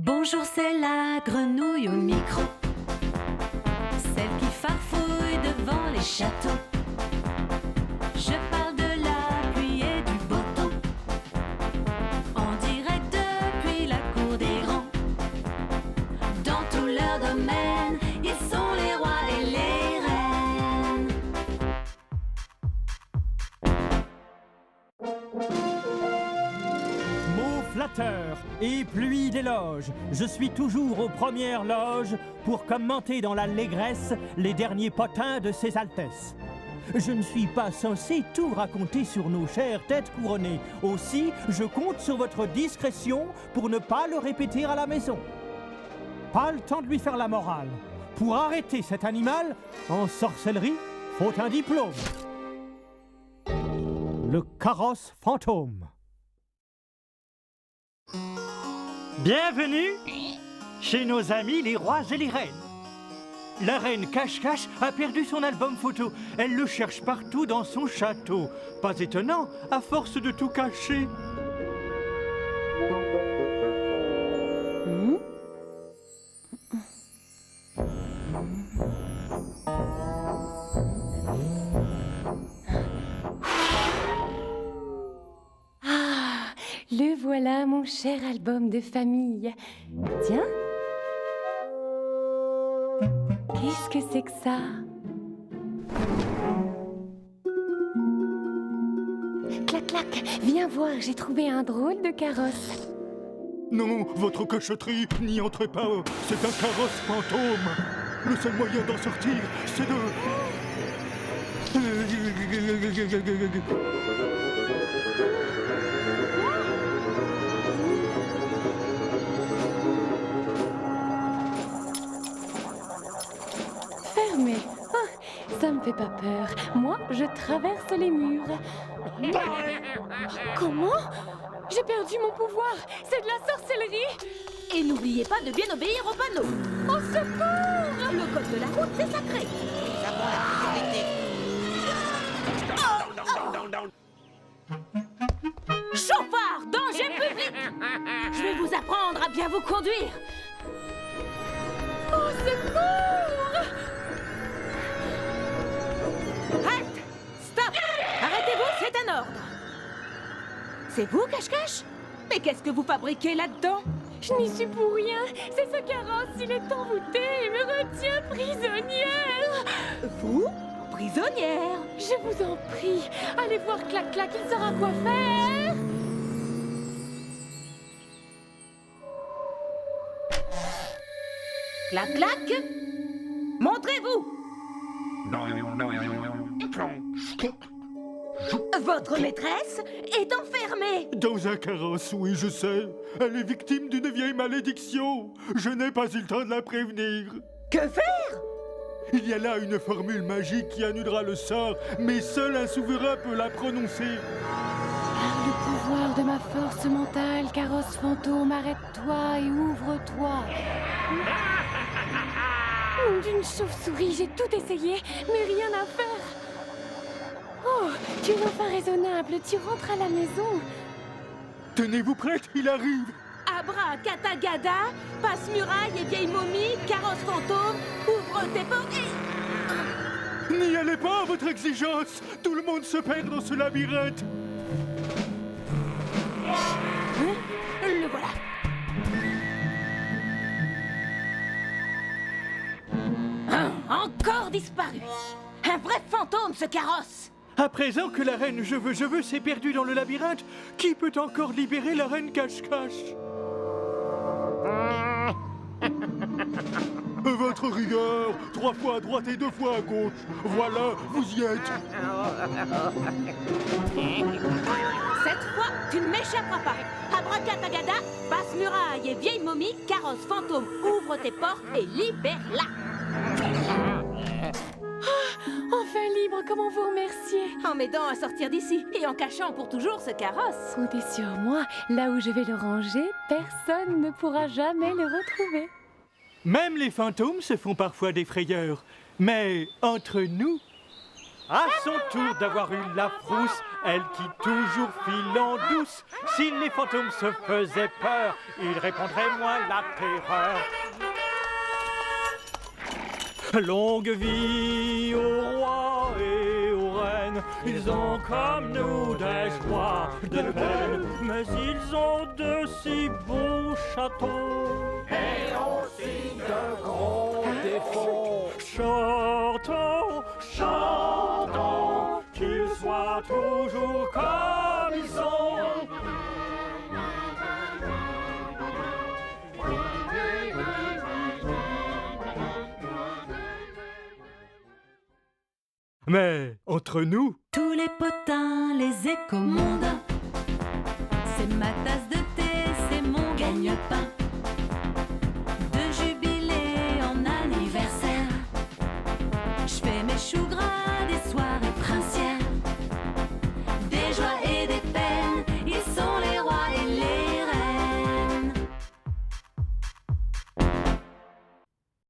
Bonjour, c'est la grenouille au micro, celle qui farfouille devant les châteaux. Je parle de la pluie et du beau temps, en direct depuis la cour des grands. Dans tout leur domaine, ils sont les rois et les reines. Mots flatteurs et pluie d'éloges, je suis toujours aux premières loges pour commenter dans l'allégresse les derniers potins de ses altesses. Je ne suis pas censé tout raconter sur nos chères têtes couronnées. Aussi, je compte sur votre discrétion pour ne pas le répéter à la maison. Pas le temps de lui faire la morale. Pour arrêter cet animal, en sorcellerie, faut un diplôme. Le carrosse fantôme. Bienvenue chez nos amis les rois et les reines. La reine Cache-Cache a perdu son album photo. Elle le cherche partout dans son château. Pas étonnant, à force de tout cacher. Le voilà, mon cher album de famille. Tiens. Qu'est-ce que c'est que ça? Clac, clac, viens voir, j'ai trouvé un drôle de carrosse. Non, votre cochotterie, n'y entrez pas. C'est un carrosse fantôme. Le seul moyen d'en sortir, c'est de... Fermé. Ah, ça me fait pas peur. Moi, je traverse les murs. Comment? J'ai perdu mon pouvoir. C'est de la sorcellerie. Et n'oubliez pas de bien obéir au panneau. Au secours! Le code de la route, c'est sacré. Nous avons la priorité. Chauffard, danger public. Je vais vous apprendre à bien vous conduire. Au secours! Halte! Stop! Arrêtez-vous, c'est un ordre. C'est vous, Cache-Cache? Mais qu'est-ce que vous fabriquez là-dedans? Je n'y suis pour rien. C'est ce carrosse, il est envoûté et me retient prisonnière. Vous? Prisonnière? Je vous en prie, allez voir Clac-Clac, il saura quoi faire. Clac-Clac? Montrez-vous! Votre maîtresse est enfermée. Dans un carrosse, oui, je sais. Elle est victime d'une vieille malédiction. Je n'ai pas eu le temps de la prévenir. Que faire? Il y a là une formule magique qui annulera le sort, mais seul un souverain peut la prononcer. Par le pouvoir de ma force mentale, carrosse fantôme, arrête-toi et ouvre-toi. Nom d'une chauve-souris, j'ai tout essayé, mais rien à faire. Oh, tu es enfin raisonnable, tu rentres à la maison. Tenez-vous prête, il arrive. Abracatagada, passe-muraille et vieille momie, carrosse fantôme, ouvre tes portes et... N'y allez pas à votre exigence. Tout le monde se perd dans ce labyrinthe. Le voilà. Encore disparu. Un vrai fantôme, ce carrosse. À présent que la reine je veux s'est perdue dans le labyrinthe, qui peut encore libérer la reine Cache-Cache? Votre rigueur, 3 fois à droite et 2 fois à gauche. Voilà, vous y êtes. Cette fois, tu ne m'échapperas pas. Abracatagada, passe-muraille et vieille momie, carrosse fantôme, ouvre tes portes et libère-la. Enfin libre, comment vous remercier? En m'aidant à sortir d'ici et en cachant pour toujours ce carrosse. Comptez sur moi, là où je vais le ranger, personne ne pourra jamais le retrouver. Même les fantômes se font parfois des frayeurs. Mais entre nous, à son tour d'avoir eu la frousse elle qui toujours file en douce. Si les fantômes se faisaient peur, ils répandraient moins la terreur. Longue vie aux rois et aux reines, ils ont comme nous des joies, des peines, mais ils ont de si beaux châteaux. Et aussi de gros défauts. Chantons, chantons, qu'ils soient toujours comme ils sont. Mais entre nous, Tous les potins, les échos mondains, c'est ma tasse de thé, c'est mon gagne-pain.